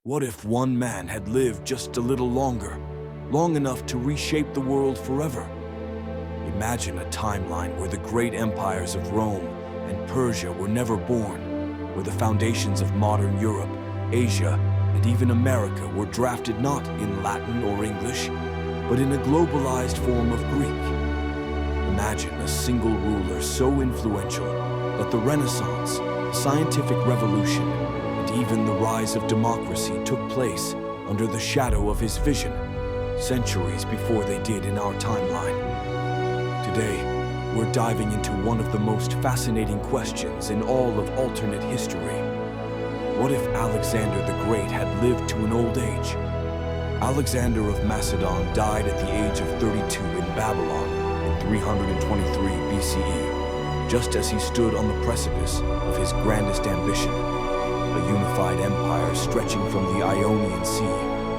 What if one man had lived just a little longer, long enough to reshape the world forever? Imagine a timeline where the great empires of Rome and Persia were never born, where the foundations of modern Europe, Asia, and even America were drafted not in Latin or English, but in a globalized form of Greek. Imagine a single ruler so influential that the Renaissance, the scientific revolution, and even the rise of democracy took place under the shadow of his vision, centuries before they did in our timeline. Today, we're diving into one of the most fascinating questions in all of alternate history. What if Alexander the Great had lived to an old age? Alexander of Macedon died at the age of 32 in Babylon in 323 BCE, just as he stood on the precipice of his grandest ambition, a unified empire stretching from the Ionian Sea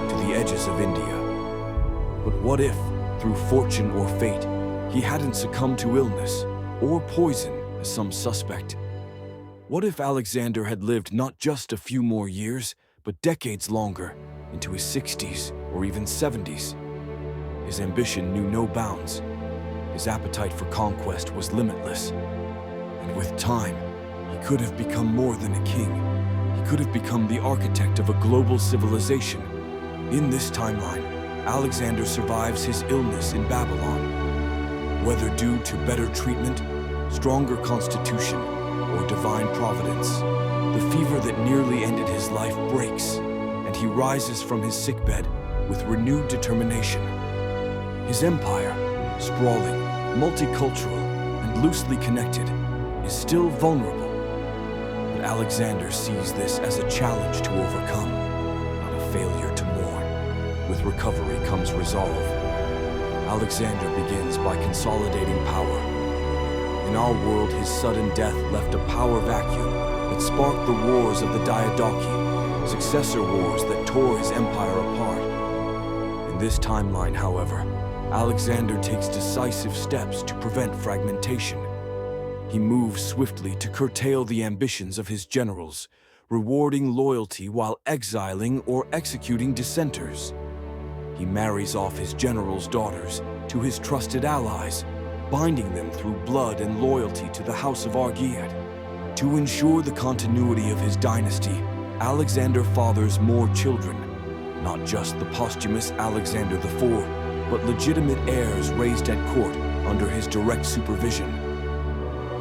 to the edges of India. But what if, through fortune or fate, he hadn't succumbed to illness or poison, as some suspect? What if Alexander had lived not just a few more years, but decades longer, into his 60s or even 70s? His ambition knew no bounds. His appetite for conquest was limitless. And with time, he could have become more than a king. He could have become the architect of a global civilization. In this timeline, Alexander survives his illness in Babylon. Whether due to better treatment, stronger constitution, or divine providence, the fever that nearly ended his life breaks, and he rises from his sickbed with renewed determination. His empire, sprawling, multicultural, and loosely connected, is still vulnerable. But Alexander sees this as a challenge to overcome, not a failure to mourn. With recovery comes resolve. Alexander begins by consolidating power. In our world, his sudden death left a power vacuum that sparked the wars of the Diadochi, successor wars that tore his empire apart. In this timeline, however, Alexander takes decisive steps to prevent fragmentation. He moves swiftly to curtail the ambitions of his generals, rewarding loyalty while exiling or executing dissenters. He marries off his generals' daughters to his trusted allies, binding them through blood and loyalty to the House of Argead. To ensure the continuity of his dynasty, Alexander fathers more children, not just the posthumous Alexander IV, but legitimate heirs raised at court under his direct supervision.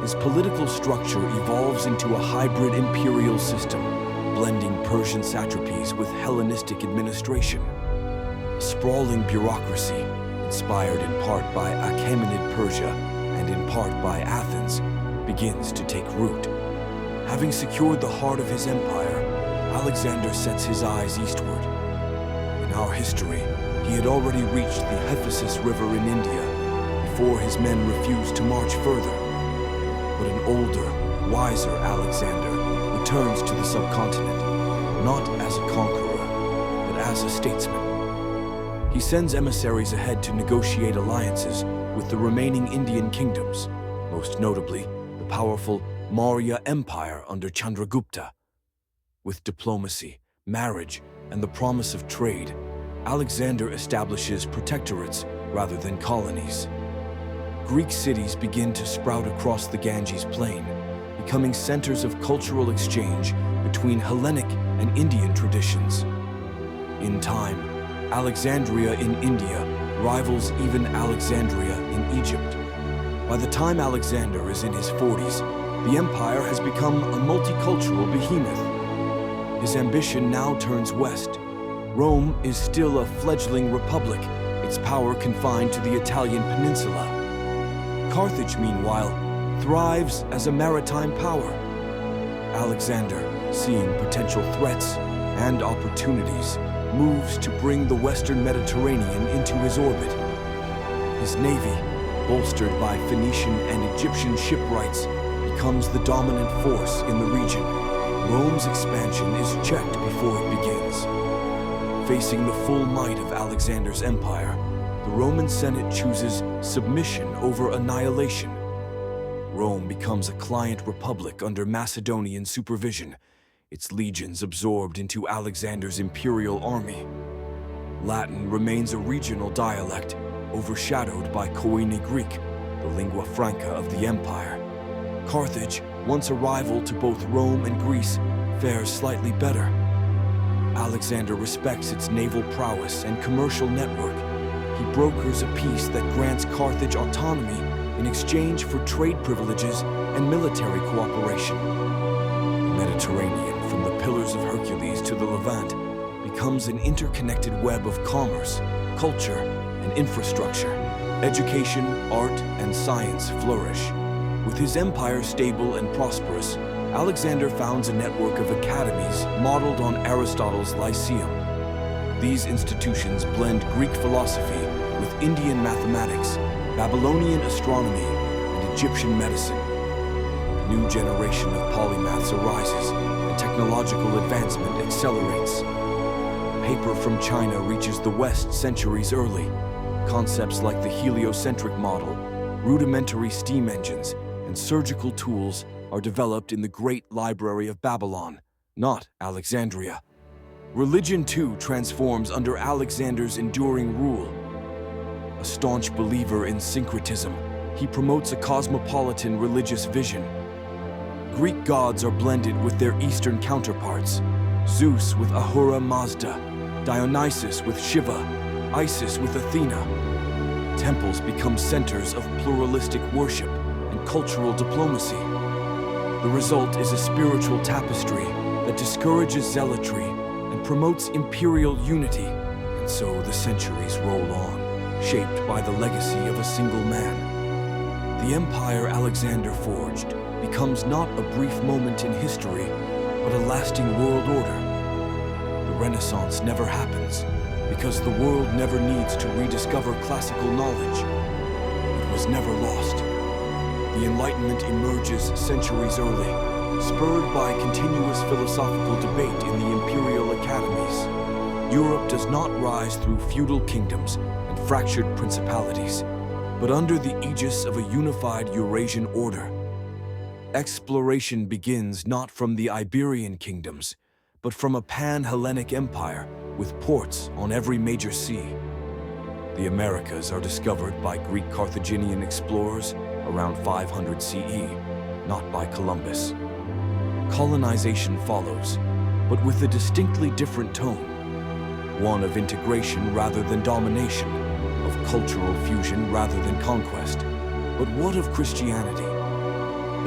His political structure evolves into a hybrid imperial system, blending Persian satrapies with Hellenistic administration. A sprawling bureaucracy, inspired in part by Achaemenid Persia and in part by Athens, begins to take root. Having secured the heart of his empire, Alexander sets his eyes eastward. In our history, he had already reached the Ephesus River in India before his men refused to march further. But an older, wiser Alexander returns to the subcontinent, not as a conqueror, but as a statesman. He sends emissaries ahead to negotiate alliances with the remaining Indian kingdoms, most notably the powerful Maurya Empire under Chandragupta. With diplomacy, marriage, and the promise of trade, Alexander establishes protectorates rather than colonies. Greek cities begin to sprout across the Ganges plain, becoming centers of cultural exchange between Hellenic and Indian traditions. In time, Alexandria in India rivals even Alexandria in Egypt. By the time Alexander is in his 40s, the empire has become a multicultural behemoth. His ambition now turns west. Rome is still a fledgling republic, its power confined to the Italian peninsula. Carthage, meanwhile, thrives as a maritime power. Alexander, seeing potential threats and opportunities, moves to bring the Western Mediterranean into his orbit. His navy, bolstered by Phoenician and Egyptian shipwrights, becomes the dominant force in the region. Rome's expansion is checked before it begins. Facing the full might of Alexander's empire, the Roman Senate chooses submission over annihilation. Rome becomes a client republic under Macedonian supervision, its legions absorbed into Alexander's imperial army. Latin remains a regional dialect, overshadowed by Koine Greek, the lingua franca of the empire. Carthage, once a rival to both Rome and Greece, fares slightly better. Alexander respects its naval prowess and commercial network. He brokers a peace that grants Carthage autonomy in exchange for trade privileges and military cooperation. The Mediterranean, from the Pillars of Hercules to the Levant, becomes an interconnected web of commerce, culture, and infrastructure. Education, art, and science flourish. With his empire stable and prosperous, Alexander founds a network of academies modeled on Aristotle's Lyceum. These institutions blend Greek philosophy with Indian mathematics, Babylonian astronomy, and Egyptian medicine. A new generation of polymaths arises, and technological advancement accelerates. Paper from China reaches the West centuries early. Concepts like the heliocentric model, rudimentary steam engines, and surgical tools are developed in the Great Library of Babylon, not Alexandria. Religion, too, transforms under Alexander's enduring rule. A staunch believer in syncretism, he promotes a cosmopolitan religious vision. Greek gods are blended with their Eastern counterparts, Zeus with Ahura Mazda, Dionysus with Shiva, Isis with Athena. Temples become centers of pluralistic worship and cultural diplomacy. The result is a spiritual tapestry that discourages zealotry and promotes imperial unity, and so the centuries roll on, shaped by the legacy of a single man. The empire Alexander forged becomes not a brief moment in history, but a lasting world order. The Renaissance never happens because the world never needs to rediscover classical knowledge. It was never lost. The Enlightenment emerges centuries early, spurred by continuous philosophical debate in the imperial academies. Europe does not rise through feudal kingdoms and fractured principalities, but under the aegis of a unified Eurasian order. Exploration begins not from the Iberian kingdoms, but from a pan-Hellenic empire with ports on every major sea. The Americas are discovered by Greek Carthaginian explorers around 500 CE, not by Columbus. Colonization follows, but with a distinctly different tone. One of integration rather than domination, of cultural fusion rather than conquest. But what of Christianity?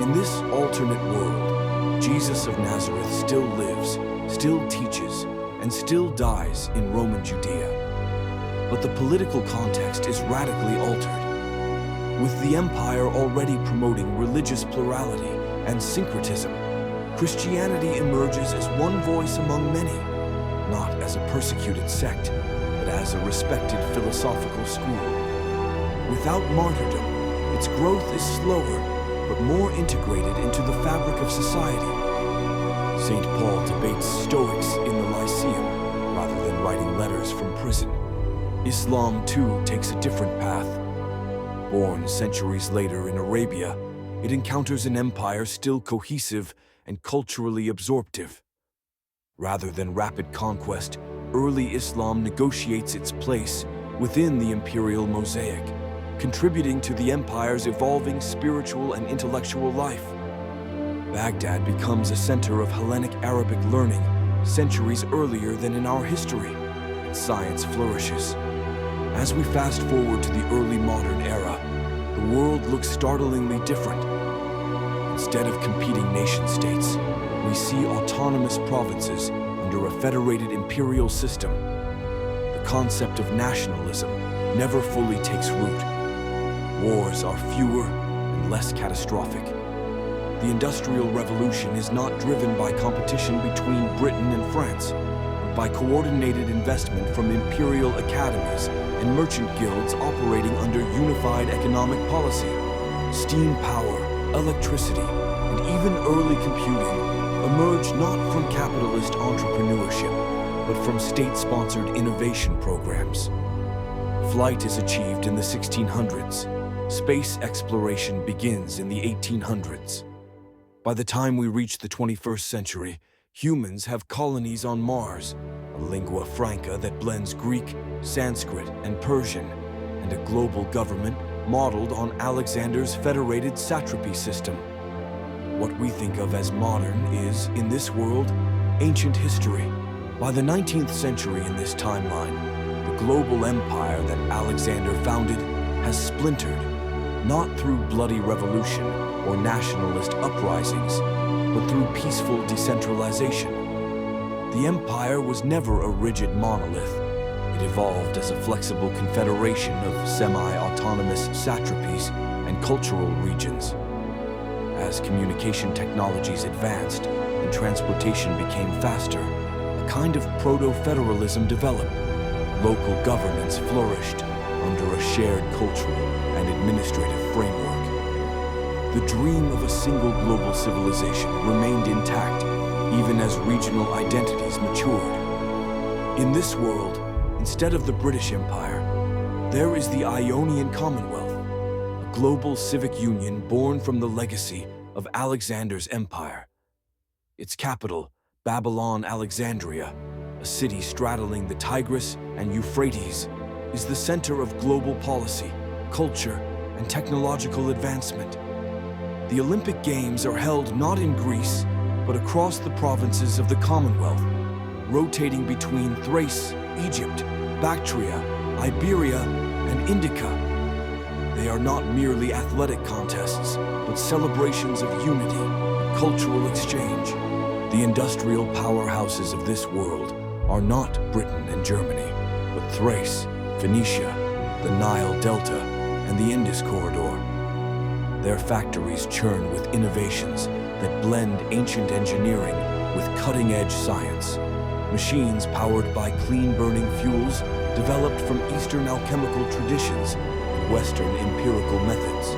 In this alternate world, Jesus of Nazareth still lives, still teaches, and still dies in Roman Judea. But the political context is radically altered. With the empire already promoting religious plurality and syncretism, Christianity emerges as one voice among many, not as a persecuted sect, but as a respected philosophical school. Without martyrdom, its growth is slower, but more integrated into the fabric of society. St. Paul debates Stoics in the Lyceum, rather than writing letters from prison. Islam, too, takes a different path. Born centuries later in Arabia, it encounters an empire still cohesive and culturally absorptive. Rather than rapid conquest, early Islam negotiates its place within the imperial mosaic, contributing to the empire's evolving spiritual and intellectual life. Baghdad becomes a center of Hellenic Arabic learning centuries earlier than in our history, and science flourishes. As we fast forward to the early modern era, the world looks startlingly different. Instead of competing nation-states, we see autonomous provinces under a federated imperial system. The concept of nationalism never fully takes root. Wars are fewer and less catastrophic. The Industrial Revolution is not driven by competition between Britain and France, but by coordinated investment from imperial academies and merchant guilds operating under unified economic policy. Steam power, electricity, and even early computing emerged not from capitalist entrepreneurship, but from state-sponsored innovation programs. Flight is achieved in the 1600s. Space exploration begins in the 1800s. By the time we reach the 21st century, Humans have colonies on Mars, a lingua franca that blends Greek, Sanskrit, and Persian, and a global government modeled on Alexander's federated satrapy system. What we think of as modern is, in this world, ancient history. By the 19th century in this timeline, the global empire that Alexander founded has splintered, not through bloody revolution or nationalist uprisings, but through peaceful decentralization. The empire was never a rigid monolith. It evolved as a flexible confederation of semi-autonomous satrapies and cultural regions. As communication technologies advanced and transportation became faster, a kind of proto-federalism developed. Local governance flourished under a shared cultural and administrative framework. The dream of a single global civilization remained intact even as regional identities matured. In this world, instead of the British Empire, there is the Ionian Commonwealth, a global civic union born from the legacy of Alexander's empire. Its capital, Babylon Alexandria, a city straddling the Tigris and Euphrates, is the center of global policy, culture, and technological advancement. The Olympic Games are held not in Greece, but across the provinces of the Commonwealth, rotating between Thrace, Egypt, Bactria, Iberia, and Indica. They are not merely athletic contests, but celebrations of unity and cultural exchange. The industrial powerhouses of this world are not Britain and Germany, but Thrace, Phoenicia, the Nile Delta, and the Indus Corridor. Their factories churn with innovations that blend ancient engineering with cutting-edge science. Machines powered by clean-burning fuels developed from Eastern alchemical traditions and Western empirical methods.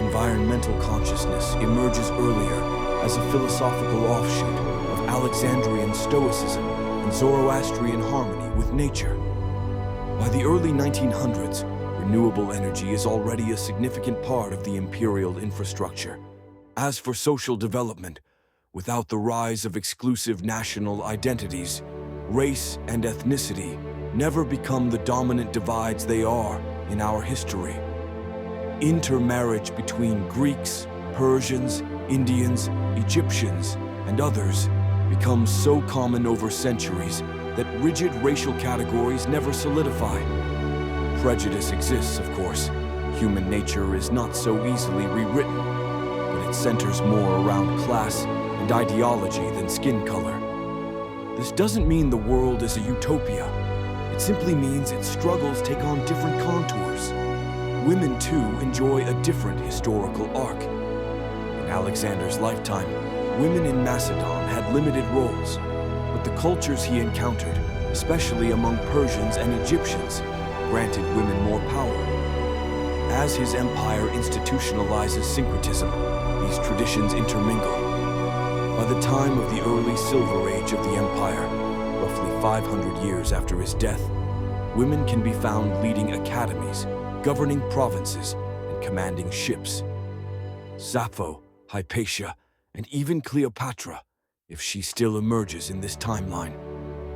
Environmental consciousness emerges earlier as a philosophical offshoot of Alexandrian Stoicism and Zoroastrian harmony with nature. By the early 1900s, renewable energy is already a significant part of the imperial infrastructure. As for social development, without the rise of exclusive national identities, race and ethnicity never become the dominant divides they are in our history. Intermarriage between Greeks, Persians, Indians, Egyptians, and others becomes so common over centuries that rigid racial categories never solidify. Prejudice exists, of course. Human nature is not so easily rewritten, but it centers more around class and ideology than skin color. This doesn't mean the world is a utopia. It simply means its struggles take on different contours. Women, too, enjoy a different historical arc. In Alexander's lifetime, women in Macedon had limited roles, but the cultures he encountered, especially among Persians and Egyptians, granted women more power. As his empire institutionalizes syncretism, these traditions intermingle. By the time of the early Silver Age of the empire, roughly 500 years after his death, women can be found leading academies, governing provinces, and commanding ships. Sappho, Hypatia, and even Cleopatra, if she still emerges in this timeline,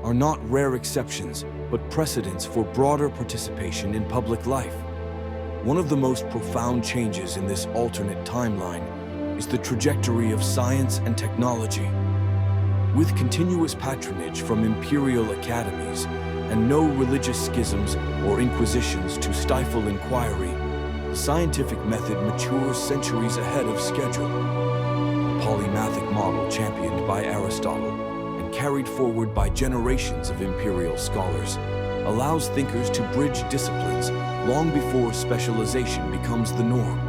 are not rare exceptions, but precedents for broader participation in public life. One of the most profound changes in this alternate timeline is the trajectory of science and technology. With continuous patronage from imperial academies and no religious schisms or inquisitions to stifle inquiry, the scientific method matures centuries ahead of schedule. The polymathic model championed by Aristotle and carried forward by generations of imperial scholars allows thinkers to bridge disciplines long before specialization becomes the norm.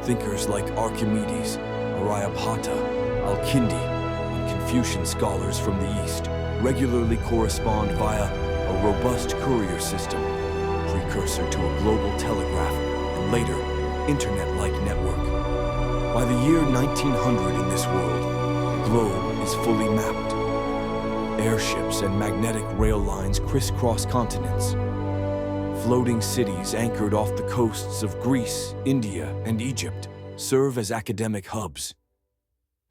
Thinkers like Archimedes, Aryabhata, Al-Kindi, and Confucian scholars from the East regularly correspond via a robust courier system, precursor to a global telegraph and later, internet-like network. By the year 1900 in this world, the globe is fully mapped. Airships and magnetic rail lines crisscross continents. Floating cities anchored off the coasts of Greece, India, and Egypt serve as academic hubs.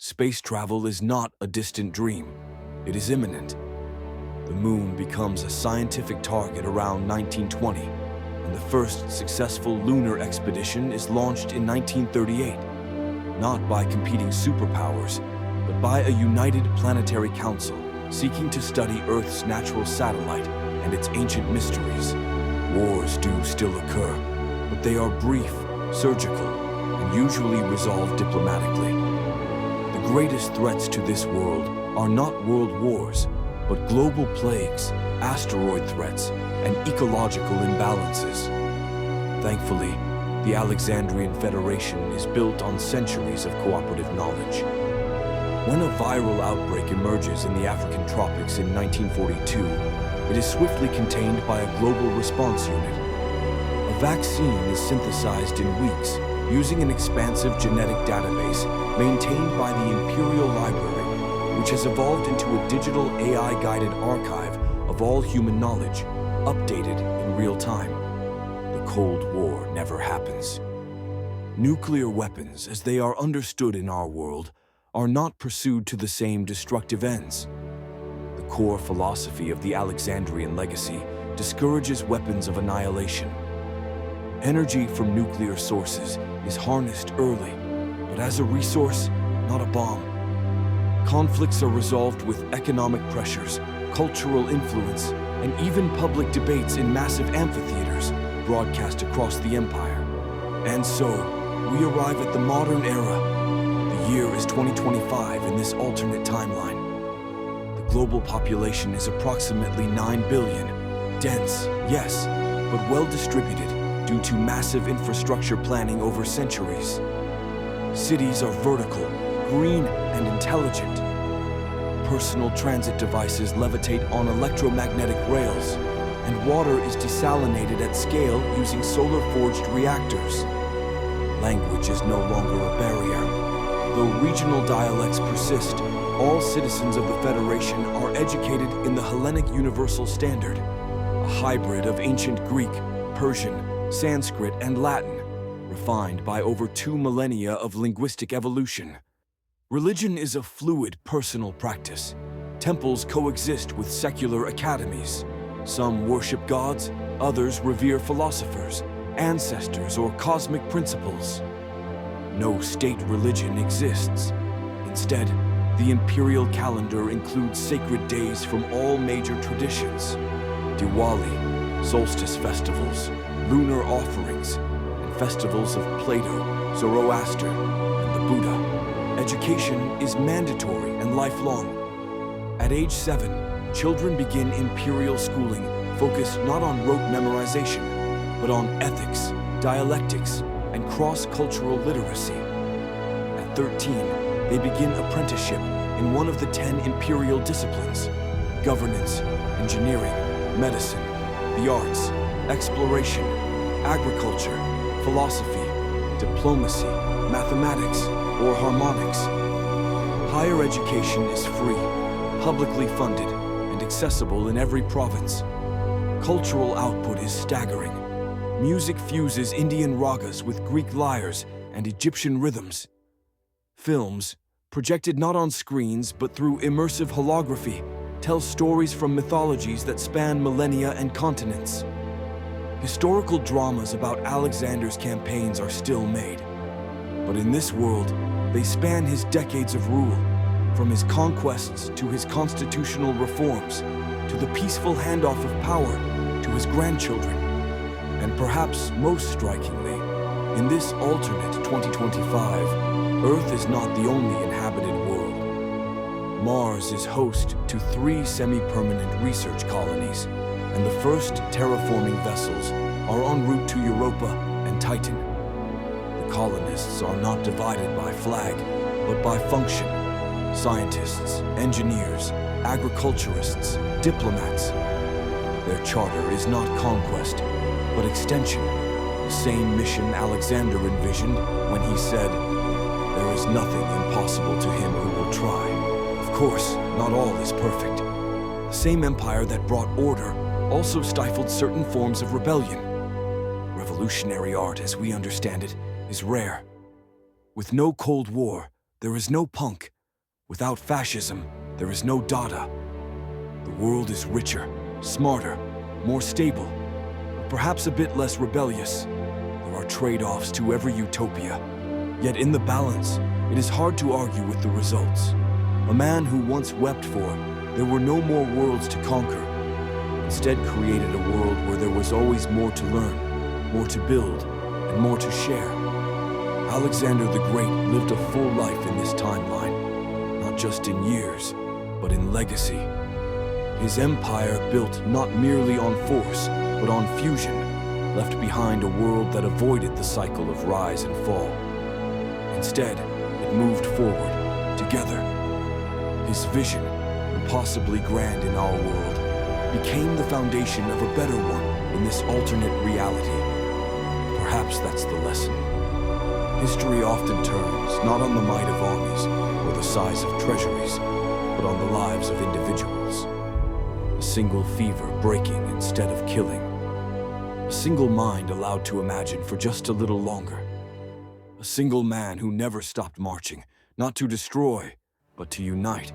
Space travel is not a distant dream. It is imminent. The moon becomes a scientific target around 1920, and the first successful lunar expedition is launched in 1938, not by competing superpowers, but by a united planetary council seeking to study Earth's natural satellite and its ancient mysteries. Wars do still occur, but they are brief, surgical, and usually resolved diplomatically. The greatest threats to this world are not world wars, but global plagues, asteroid threats, and ecological imbalances. Thankfully, the Alexandrian Federation is built on centuries of cooperative knowledge. When a viral outbreak emerges in the African tropics in 1942, it is swiftly contained by a global response unit. A vaccine is synthesized in weeks using an expansive genetic database maintained by the Imperial Library, which has evolved into a digital AI-guided archive of all human knowledge, updated in real time. The Cold War never happens. Nuclear weapons, as they are understood in our world, are not pursued to the same destructive ends. The core philosophy of the Alexandrian legacy discourages weapons of annihilation. Energy from nuclear sources is harnessed early, but as a resource, not a bomb. Conflicts are resolved with economic pressures, cultural influence, and even public debates in massive amphitheaters broadcast across the empire. And so, we arrive at the modern era. The year is 2025 in this alternate timeline. The global population is approximately 9 billion. Dense, yes, but well distributed due to massive infrastructure planning over centuries. Cities are vertical, green, and intelligent. Personal transit devices levitate on electromagnetic rails, and water is desalinated at scale using solar-forged reactors. Language is no longer a barrier. Though regional dialects persist, all citizens of the Federation are educated in the Hellenic Universal Standard, a hybrid of ancient Greek, Persian, Sanskrit, and Latin, refined by over 2 millennia of linguistic evolution. Religion is a fluid, personal practice. Temples coexist with secular academies. Some worship gods, others revere philosophers, ancestors, or cosmic principles. No state religion exists. Instead, the imperial calendar includes sacred days from all major traditions. Diwali, solstice festivals, lunar offerings, and festivals of Plato, Zoroaster, and the Buddha. Education is mandatory and lifelong. At age 7, children begin imperial schooling focused not on rote memorization, but on ethics, dialectics, and cross-cultural literacy. At 13, they begin apprenticeship in one of the 10 imperial disciplines: governance, engineering, medicine, the arts, exploration, agriculture, philosophy, diplomacy, mathematics, or harmonics. Higher education is free, publicly funded, and accessible in every province. Cultural output is staggering. Music fuses Indian ragas with Greek lyres and Egyptian rhythms. Films, projected not on screens but through immersive holography, tell stories from mythologies that span millennia and continents. Historical dramas about Alexander's campaigns are still made. But in this world, they span his decades of rule, from his conquests to his constitutional reforms, to the peaceful handoff of power to his grandchildren. And perhaps most strikingly, in this alternate 2025, Earth is not the only inhabited world. Mars is host to 3 semi-permanent research colonies, and the first terraforming vessels are en route to Europa and Titan. The colonists are not divided by flag, but by function. Scientists, engineers, agriculturists, diplomats. Their charter is not conquest, but extension, the same mission Alexander envisioned when he said, "There is nothing impossible to him who will try." Of course, not all is perfect. The same empire that brought order also stifled certain forms of rebellion. Revolutionary art, as we understand it, is rare. With no Cold War, there is no punk. Without fascism, there is no Dada. The world is richer, smarter, more stable, but perhaps a bit less rebellious. There are trade-offs to every utopia. Yet in the balance, it is hard to argue with the results. A man who once wept for there were no more worlds to conquer, instead created a world where there was always more to learn, more to build, and more to share. Alexander the Great lived a full life in this timeline, not just in years, but in legacy. His empire built not merely on force, but on fusion, left behind a world that avoided the cycle of rise and fall. Instead, it moved forward, together. His vision, impossibly grand in our world, became the foundation of a better one in this alternate reality. Perhaps that's the lesson. History often turns not on the might of armies or the size of treasuries, but on the lives of individuals. A single fever breaking instead of killing. A single mind allowed to imagine for just a little longer. A single man who never stopped marching, not to destroy, but to unite.